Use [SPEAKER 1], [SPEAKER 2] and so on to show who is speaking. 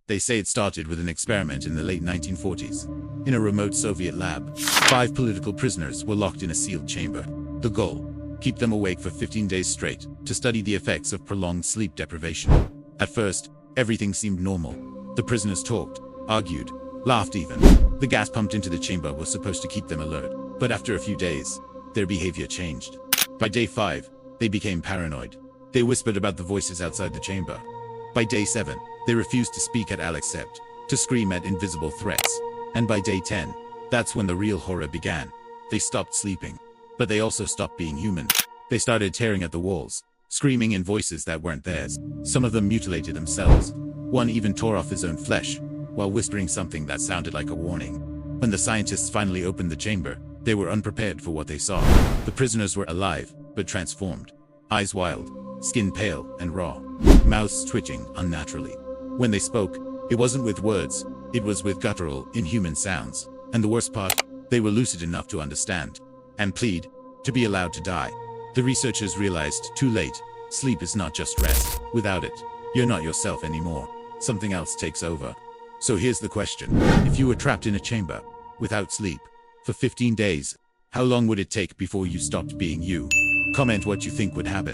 [SPEAKER 1] They say it started with an experiment in the late 1940s. In a remote Soviet lab, 5 political prisoners were locked in a sealed chamber. The goal? Keep them awake for 15 days straight, to study the effects of prolonged sleep deprivation. At first, everything seemed normal. The prisoners talked, argued, laughed even. The gas pumped into the chamber was supposed to keep them alert. But after a few days, their behavior changed. By day 5, they became paranoid. They whispered about the voices outside the chamber. By day 7, they refused to speak at all except to scream at invisible threats. And by day 10, that's when the real horror began. They stopped sleeping. But they also stopped being human. They started tearing at the walls, screaming in voices that weren't theirs. Some of them mutilated themselves. One even tore off his own flesh, while whispering something that sounded like a warning. When the scientists finally opened the chamber, they were unprepared for what they saw. The prisoners were alive, but transformed. Eyes wild, skin pale and raw, mouths twitching unnaturally. When they spoke, it wasn't with words, it was with guttural, inhuman sounds. And the worst part, they were lucid enough to understand and plead to be allowed to die. The researchers realized too late, sleep is not just rest. Without it, you're not yourself anymore. Something else takes over. So here's the question. If you were trapped in a chamber, without sleep, for 15 days, how long would it take before you stopped being you? Comment what you think would happen.